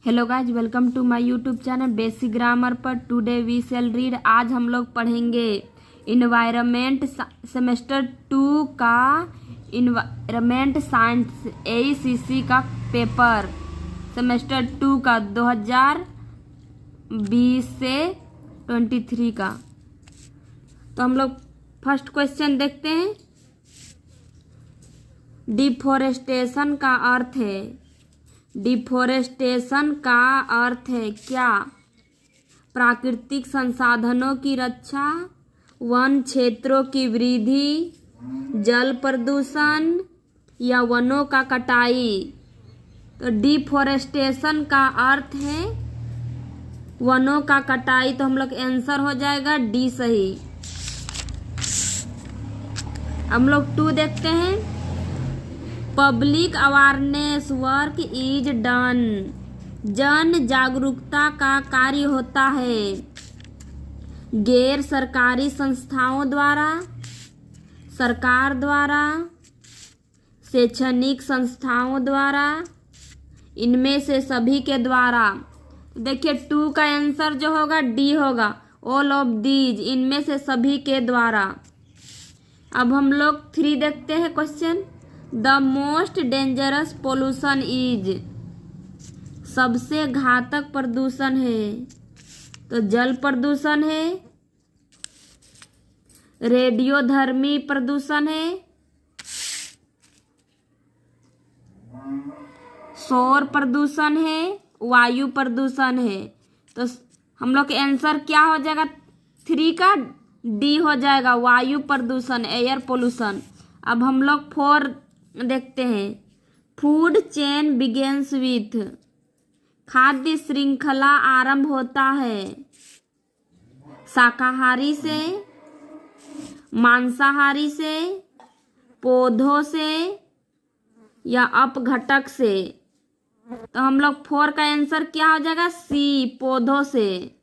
Hello guys, welcome to my YouTube channel basic grammar पर। Today we shall read. आज हम लोग पढ़ेंगे इन्वायरमेंट सेमेस्टर 2 का इन्वायरमेंट साइंस AECC का पेपर सेमेस्टर 2 का 2020 से 23 का। तो हम लोग फर्स्ट क्वेश्चन देखते हैं। डिफोरेस्टेशन का अर्थ है, डिफोरेस्टेशन का अर्थ है क्या? प्राकृतिक संसाधनों की रक्षा, वन क्षेत्रों की वृद्धि, जल प्रदूषण या वनों का कटाई। तो डिफोरेस्टेशन का अर्थ है वनों का कटाई। तो हम लोग आंसर हो जाएगा डी सही। हम लोग 2 देखते हैं। Public awareness work is done. जन जागरूकता का कार्य होता है गैर सरकारी संस्थाओं द्वारा, सरकार द्वारा, शैक्षणिक संस्थाओं द्वारा, इनमें से सभी के द्वारा। देखिए 2 का आंसर जो होगा डी होगा, ऑल ऑफ दीज, इनमें से सभी के द्वारा। अब हम लोग 3 देखते हैं question. The most dangerous pollution is. सबसे घातक प्रदूषण है तो जल प्रदूषण है, रेडियोधर्मी प्रदूषण है, सौर प्रदूषण है, वायु प्रदूषण है। तो हम लोग का आंसर क्या हो जाएगा? 3 का डी हो जाएगा, वायु प्रदूषण, एयर पोल्यूशन। अब हम लोग 4 देखते हैं। Food chain begins with. खाद्य श्रृंखला आरंभ होता है शाकाहारी से, मांसाहारी से, पौधों से या अपघटक से। तो हम लोग 4 का आंसर क्या हो जाएगा? सी, पौधों से।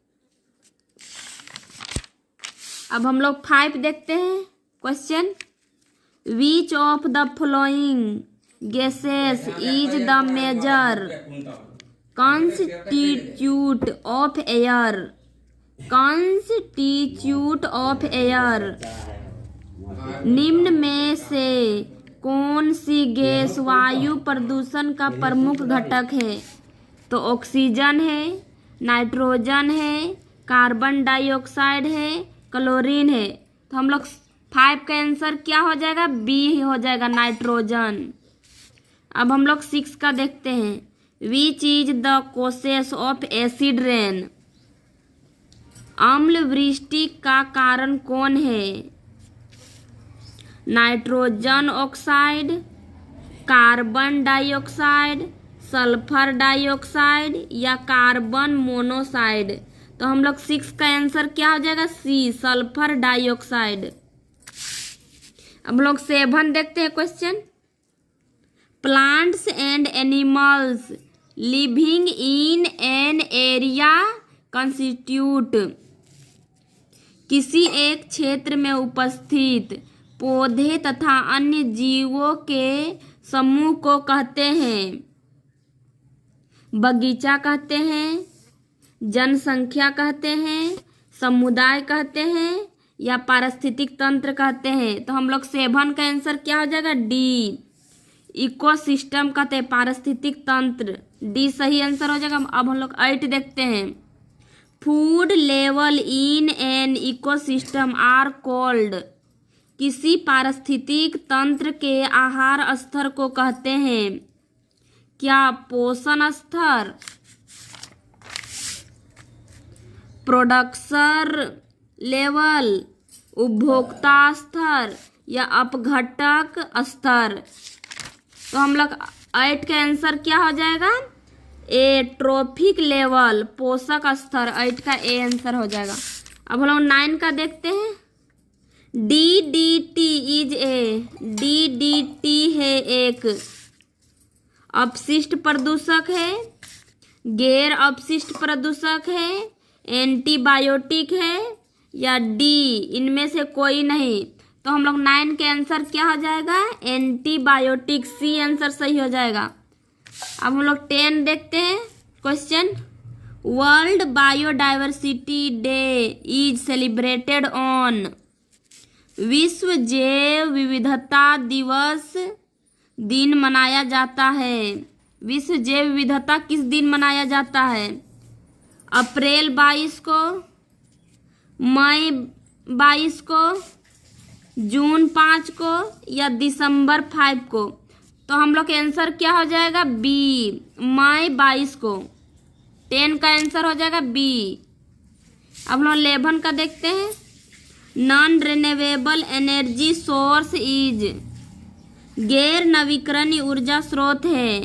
अब हम लोग 5 देखते हैं question. Which of the following gases is the major constituent of air? Constituent of air। निम्न में से कौन सी गैस वायु प्रदूषण का प्रमुख घटक है? तो ऑक्सीजन है, नाइट्रोजन है, कार्बन डाइऑक्साइड है, क्लोरीन है। तो हम लोग 5 का आंसर क्या हो जाएगा? बी हो जाएगा, नाइट्रोजन। अब हम लोग 6 का देखते हैं। Which is the causes of acid rain. अम्ल वृष्टि का कारण कौन है? Nitrogen oxide, carbon dioxide, sulphur dioxide या कार्बन मोनोक्साइड। तो हम लोग 6 का आंसर क्या हो जाएगा? सी, सल्फर डाइऑक्साइड। अब लोग 7 देखते हैं question. Plants and animals living in an area constitute. किसी एक क्षेत्र में उपस्थित पौधे तथा अन्य जीवों के समूह को कहते हैं। बगीचा कहते हैं, जनसंख्या कहते हैं, समुदाय कहते हैं या पारिस्थितिक तंत्र कहते हैं। तो हम लोग 7 का आंसर क्या हो जाएगा? डी, इकोसिस्टम कहते हैं, पारिस्थितिक तंत्र। डी सही आंसर हो जाएगा। अब हम लोग 8 देखते हैं। Food level in an ecosystem are called. किसी पारिस्थितिक तंत्र के आहार स्तर को कहते हैं क्या? पोषण स्तर, प्रोडक्शन लेवल, उपभोक्ता स्तर या अपघटक स्तर। तो हम लोग 8 का आंसर क्या हो जाएगा? ए, ट्रॉफिक लेवल, पोषक स्तर। 8 का ए आंसर हो जाएगा। अब हम लोग 9 का देखते हैं। DDT is a. DDT है एक अपशिष्ट प्रदूषक है, गैर अपशिष्ट प्रदूषक है, एंटीबायोटिक है या डी, इनमें से कोई नहीं। तो हम लोग 9 के आंसर क्या हो जाएगा? एंटीबायोटिक, सी आंसर सही हो जाएगा। अब हम लोग 10 देखते हैं question, world biodiversity day is celebrated on. विश्व जैव विविधता दिवस दिन मनाया जाता है। विश्व जैव विविधता किस दिन मनाया जाता है? अप्रैल 22 को, मई 22 को, जून 5 को या दिसंबर 5 को? तो हम लोग का आंसर क्या हो जाएगा? बी, मई 22 को। 10 का आंसर हो जाएगा बी। अब हम 11 का देखते हैं। Non renewable energy source is, गैर नवीकरणीय ऊर्जा स्रोत है।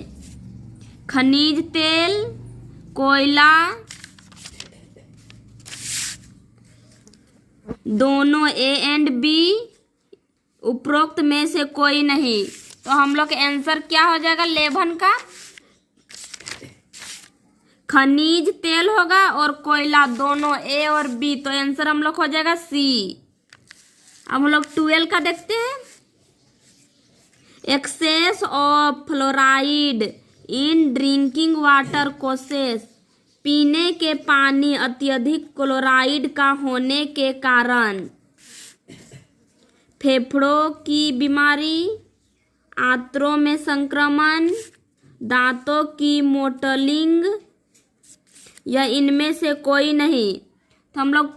खनिज तेल, कोयला, दोनों ए एंड बी, उपरोक्त में से कोई नहीं। तो हम लोग का आंसर क्या हो जाएगा 11 का? खनिज तेल होगा और कोयला, दोनों ए और बी। तो आंसर हम लोग हो जाएगा सी। अब हम लोग 12 का देखते हैं। Excess of fluoride in drinking water causes, पीने के पानी अत्यधिक क्लोराइड का होने के कारण फेफड़ों की बीमारी, आंतों में संक्रमण, दांतों की मोटलिंग या इनमें से कोई नहीं। तो हम लोग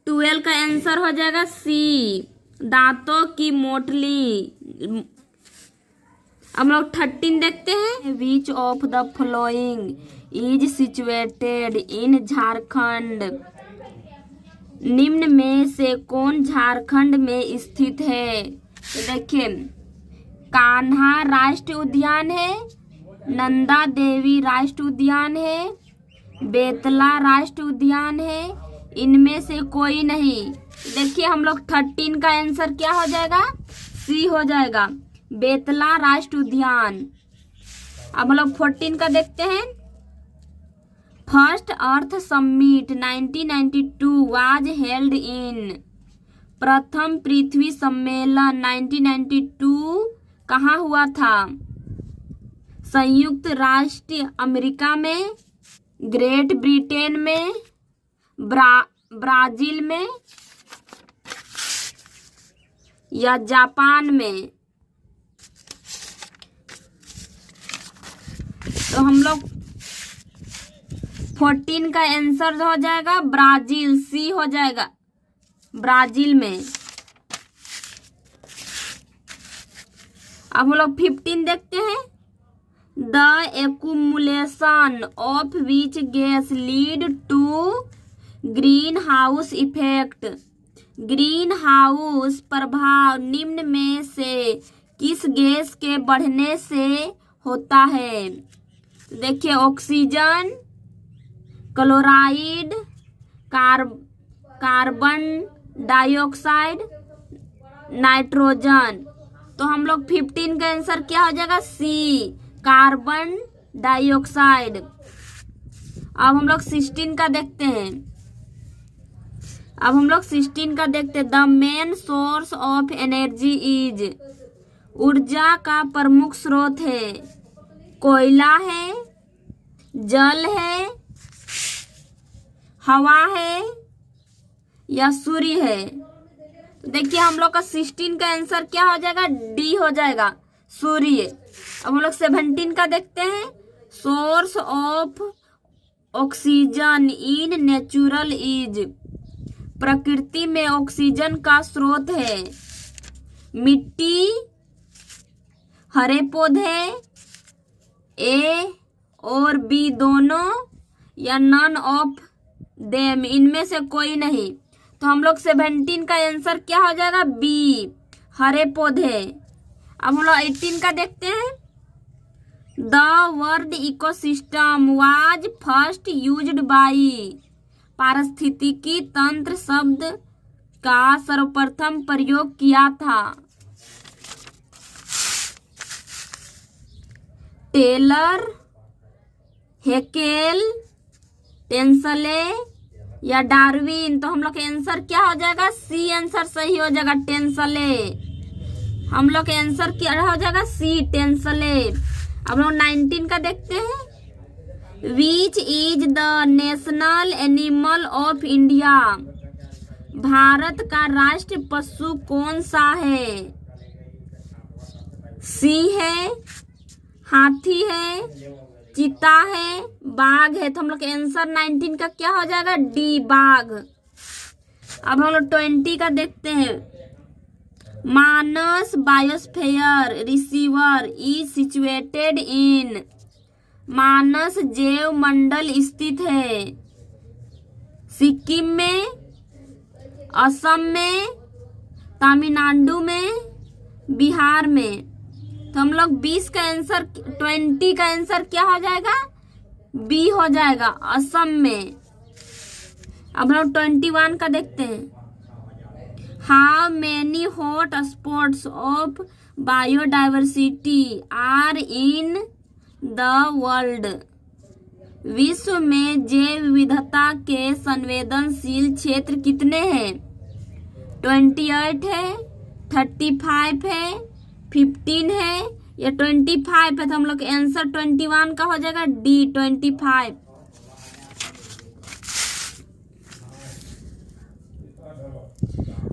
12 का आंसर हो जाएगा सी, दांतों की मोटली। हम लोग 13 देखते हैं। विच of the following is situated इन झारखंड, निम्न में से कौन झारखंड में स्थित है? तो देखिए, कान्हा राष्ट्रीय उद्यान है, नंदा देवी राष्ट्रीय उद्यान है, बेतला राष्ट्रीय उद्यान है, इनमें से कोई नहीं। देखिए हम लोग 13 का आंसर क्या हो जाएगा? सी हो जाएगा, बेतला राष्ट्रीय उद्यान। अब हम लोग 14 का देखते हैं। First earth summit 1992 was held in, प्रथम पृथ्वी सम्मेलन 1992 कहाँ हुआ था? संयुक्त राष्ट्र अमेरिका में, ग्रेट ब्रिटेन में, ब्राजील में या जापान में? तो हम लोग 14 का आंसर हो जाएगा ब्राजील, सी हो जाएगा, ब्राजील में। अब हम लोग 15 देखते हैं। The accumulation of which gas lead to green house effect, green house प्रभाव निम्न में से किस गैस के बढ़ने से होता है? देखिए, oxygen, chloride, carbon dioxide, nitrogen. तो हम लोग 15 का आंसर क्या हो जाएगा? सी, कार्बन डाइऑक्साइड। अब हम लोग 16 का देखते हैं। The main source of energy is, ऊर्जा का प्रमुख स्रोत है। कोयला है, जल है, हवा है या सूर्य है? देखिए हम लोग का 16 का आंसर क्या हो जाएगा? डी हो जाएगा, सूर्य। अब हम लोग 17 का देखते हैं। Source of oxygen in natural is, प्रकृति में ऑक्सीजन का स्रोत है। मिट्टी, हरे पौधे, ए और बी दोनों या नन ऑफ देम, इनमें से कोई नहीं। तो हम लोग 17 का आंसर क्या हो जाएगा? बी, हरे पौधे। अब हम लोग 18 का देखते हैं। The word ecosystem was first used by, पारिस्थितिकी तंत्र शब्द का सर्वप्रथम प्रयोग किया था। टेलर, हेकेल, टेंसले या डार्विन? तो हम लोग का आंसर क्या हो जाएगा? सी आंसर सही हो जाएगा, टेंसले। हम लोग का आंसर क्या हो जाएगा? सी, टेंसले। अब लोग 19 का देखते हैं। Which is the national animal of India? Bharat का राष्ट्रीय पशु कौन सा है? सिंह है, हाथी है, चीता है, बाघ है। तो हम लोग का आंसर 19 का क्या हो जाएगा? डी, बाघ। अब हम लोग 20 का देखते हैं। Manas biosphere reserve is situated in? Manas जैव मंडल स्थित है सिक्किम में, असम में, तमिलनाडु में, बिहार में। तो हम लोग 20 का आंसर, 20 का आंसर क्या हो जाएगा? बी हो जाएगा, असम में। अब हम लोग 21 का देखते हैं। How many hot spots of biodiversity are in the world? विश्व में जैव विविधता के संवेदनशील क्षेत्र कितने हैं? 28 है, 35 है, 15 है या 25 है? तो हम लोग आंसर 21 का हो जाएगा D, 25।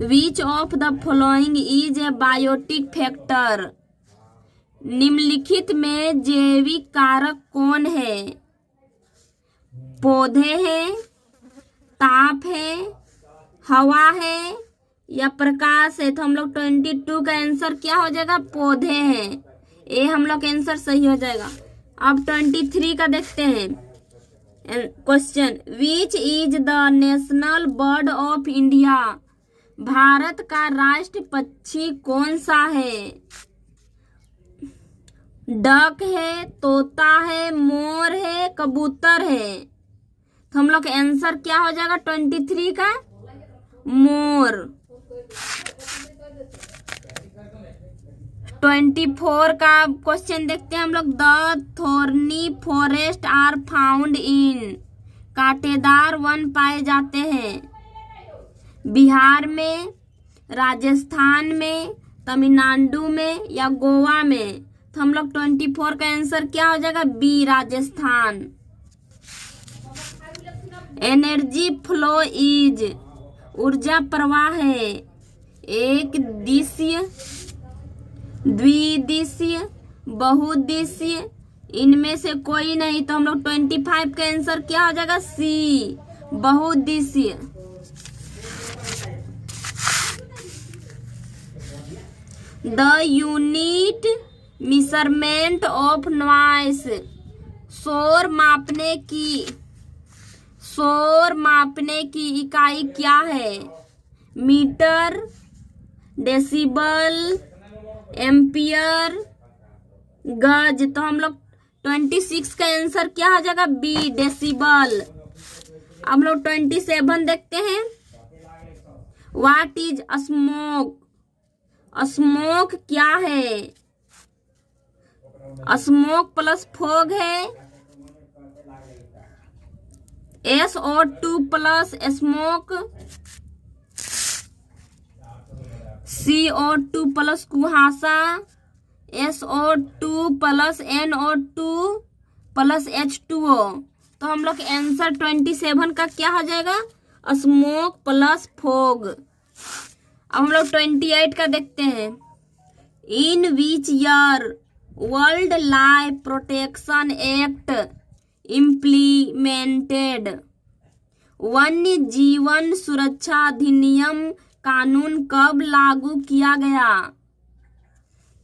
Which of the following is a biotic factor? निम्नलिखित में जैविक कारक कौन है? पौधे हैं, ताप है, हवा है या प्रकाश है? तो हम लोग 22 का आंसर क्या हो जाएगा? पौधे हैं। ये हम लोग आंसर सही हो जाएगा। अब 23 का देखते हैं question. Which is the national bird of India? Bharat का राष्ट्रीय पक्षी कौन सा है? डक है, तोता है, मोर है, कबूतर है? तो हम लोग आंसर क्या हो जाएगा 23 का? मोर। 24 का क्वेश्चन देखते हैं हम लोग। The thorny forest are found in? कांटेदार वन पाए जाते हैं बिहार में, राजस्थान में, तमिलनाडु में या गोवा में? तो हम लोग 24 का आंसर क्या हो जाएगा? B, Rajasthan. Energy flow is? ऊर्जा प्रवाह है एक दिशीय, द्विदिशीय, बहुदिशीय, इनमें से कोई नहीं। तो हम लोग 25 का आंसर क्या हो जाएगा? सी, बहुदिशीय। The unit measurement of noise? शोर मापने की इकाई क्या है? मीटर, डेसिबल, एम्पियर, गज? तो हम लोग 26 का आंसर क्या हो जाएगा? B, decibel. अब हम लोग 27 देखते हैं। What is smoke? स्मोक क्या है? स्मोक प्लस फॉग है, SO2 plus smoke, CO2 plus कुहासा, SO2 plus NO2 plus H2O। तो हम लोग आंसर 27 का क्या हो जाएगा? Smoke plus fog. अब हम लोग 28 का देखते हैं। In which year world life protection act implemented? वन्य जीवन सुरक्षा अधिनियम कानून कब लागू किया गया?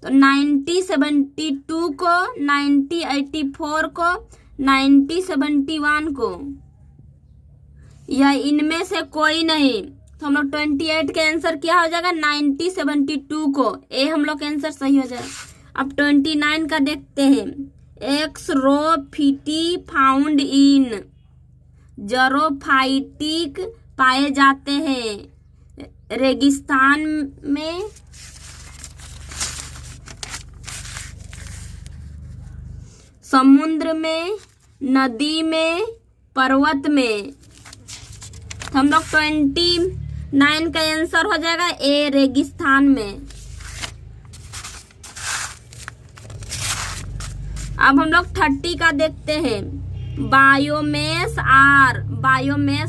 तो 1972 को, 1984 को, 1971 को या इनमें से कोई नहीं? तो हम लोग 28 का आंसर क्या हो जाएगा? 1972 को। ए हम लोग का आंसर सही हो जाएगा। अब 29 का देखते हैं। एक्सरोफिटी फाउंड इन? जरोफाइटिक पाए जाते हैं रेगिस्तान में, समुद्र में, नदी में, पर्वत में? हम लोग 29 का आंसर हो जाएगा ए, रेगिस्तान में। अब हम लोग 30 का देखते हैं। बायोमेस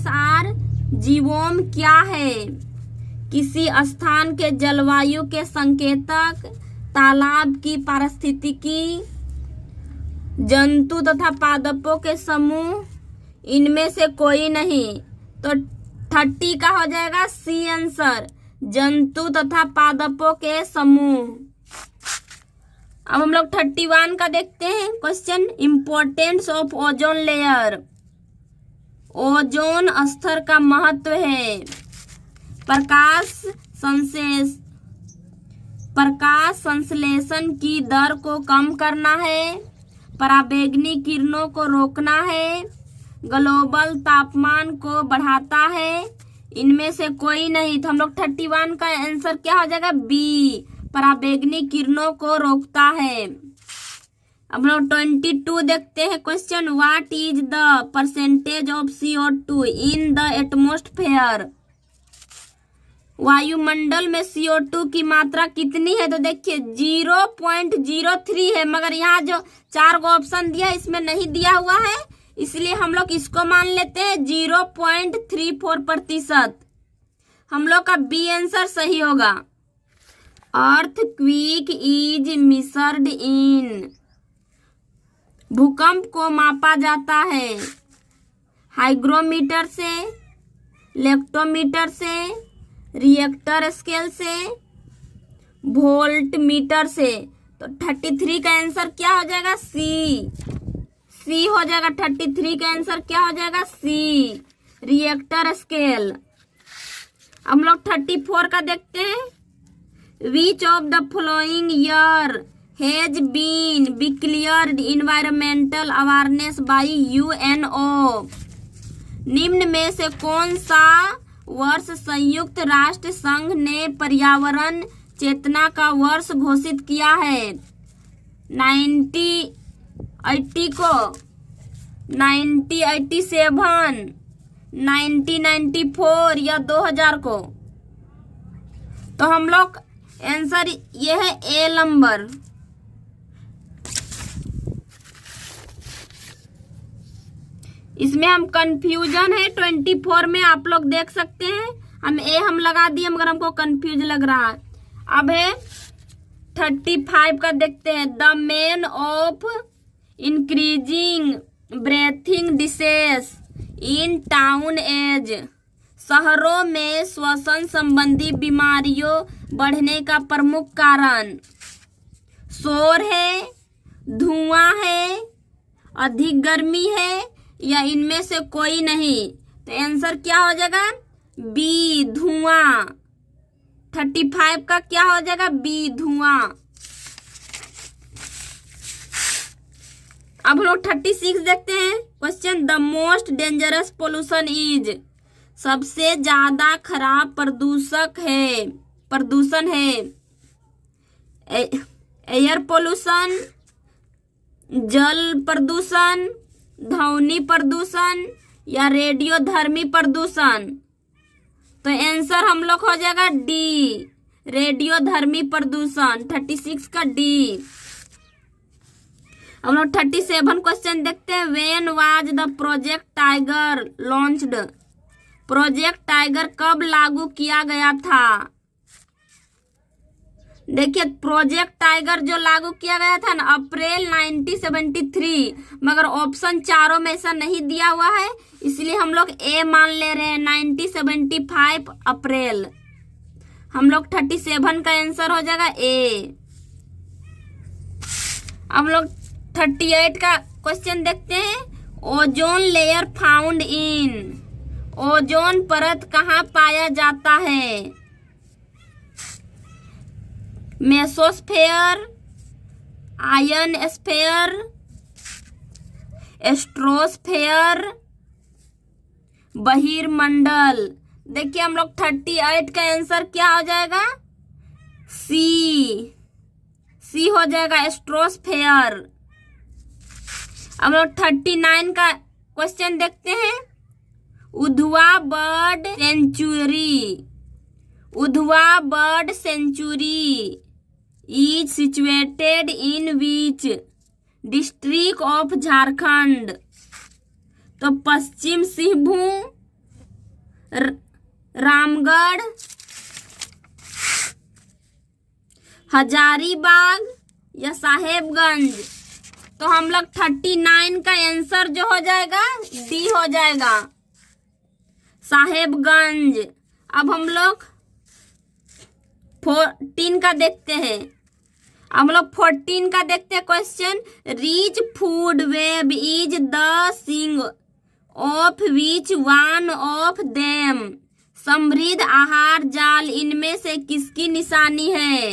आर जीवोम क्या है? किसी स्थान के जलवायु के संकेतक, तालाब की पारिस्थितिकी, जंतु तथा पादपों के समूह, इनमें से कोई नहीं। तो 30 का हो जाएगा सी आंसर, जंतु तथा पादपों के समूह। अब हम लोग 31 का देखते हैं question. Importance of ozone layer. Ozone स्तर का महत्व है। प्रकाश संश्लेषण की दर को कम करना है, पराबैंगनी किरणों को रोकना है, ग्लोबल तापमान को बढ़ाता है, इनमें से कोई नहीं। तो हम लोग 31 का आंसर क्या हो जाएगा? बी, पराबैंगनी किरणों को रोकता है। अब लोग 22 देखते हैं question. What is the percentage of CO2 in the atmosphere? वायुमंडल में CO2 की मात्रा कितनी है? तो देखिए 0.03 है, मगर यहाँ जो 4 गो ऑप्शन दिया इसमें नहीं दिया हुआ है, इसलिए हम लोग इसको मान लेते हैं 0.34%। हम लोग का बी आंसर सही होगा। Earthquake is measured in. भूकंप को मापा जाता है हाइग्रोमीटर से, लेक्टोमीटर से, रिएक्टर स्केल से, वोल्ट मीटर से। तो 33 का आंसर क्या हो जाएगा? सी हो जाएगा। 33 का आंसर क्या हो जाएगा? सी, रिएक्टर स्केल। हम लोग 34 का देखते हैं। Which of the following year has been declared environmental awareness by UNO? निम्न में से कौन सा वर्ष संयुक्त राष्ट्र संघ ने पर्यावरण चेतना का वर्ष घोषित किया है? 1980 को, 1987, 1994 या 2000 को? तो हम लोग आंसर ये है ए नंबर। इसमें हम कंफ्यूजन है 24 में, आप लोग देख सकते हैं। हम लगा दिए मगर हमको कंफ्यूज लग रहा है। अब है 35 का देखते हैं। The main of increasing breathing disease in town is. शहरों में श्वसन संबंधी बीमारियों बढ़ने का प्रमुख कारण शोर है, धुआं है, अधिक गर्मी है, या इनमें से कोई नहीं। तो आंसर क्या हो जाएगा? बी, धुआं। 35 का क्या हो जाएगा? बी, धुआं। अब लोग 36 देखते हैं question. The most dangerous pollution is. सबसे ज्यादा खराब प्रदूषण है एयर पोल्यूशन, जल प्रदूषण, ध्वनि प्रदूषण, या रेडियोधर्मी प्रदूषण। तो आंसर हम लोग हो जाएगा डी, रेडियोधर्मी प्रदूषण। 36 का डी। हम लोग 37 क्वेश्चन देखते हैं। When was the project tiger launched. Project tiger कब लागू किया गया था? देखिए प्रोजेक्ट टाइगर जो लागू किया गया था ना, अप्रैल 1973, मगर ऑप्शन चारों में ऐसा नहीं दिया हुआ है, इसलिए हम लोग ए मान ले रहे हैं। 1975 अप्रैल। हम लोग 37 का आंसर हो जाएगा ए। हम लोग 38 का क्वेश्चन देखते हैं। Ozone layer found in. Ozone परत कहाँ पाया जाता है? मेसोस्फेयर, आयनस्फेयर, स्ट्रोस्फेयर, बहिर्मंडल। देखिए हम लोग 38 का आंसर क्या हो जाएगा? सी हो जाएगा, स्ट्रोस्फेयर। हम लोग 39 का क्वेश्चन देखते हैं। Udhwa bird sanctuary is situated in which district of Jharkhand. तो पश्चिम सिंहभूम, रामगढ़, हजारीबाग या साहेबगंज। तो हम लोग 39 का आंसर जो हो जाएगा डी हो जाएगा, साहेबगंज। अब हम लोग 14 का देखते हैं। हम लोग 14 का देखते हैं question. Rich food web is the सिंग of which one of them. समृद्ध आहार जाल इनमें से किसकी निशानी है?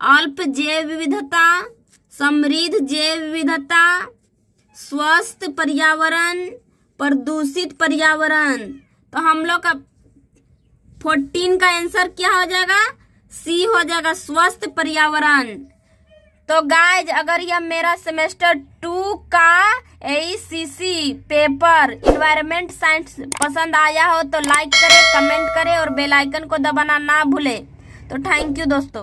अल्प जैव विविधता, समृद्ध जैव विविधता, स्वस्थ पर्यावरण, प्रदूषित पर्यावरण। तो हम लोग का 14 का आंसर क्या हो जाएगा? सी हो जाएगा, स्वस्थ पर्यावरण। तो गाइज अगर यह मेरा सेमेस्टर 2 का ACC पेपर इन्वायरमेंट साइंस पसंद आया हो तो लाइक करें, कमेंट करें और बेल आइकन को दबाना ना भूलें। तो थैंक यू दोस्तों।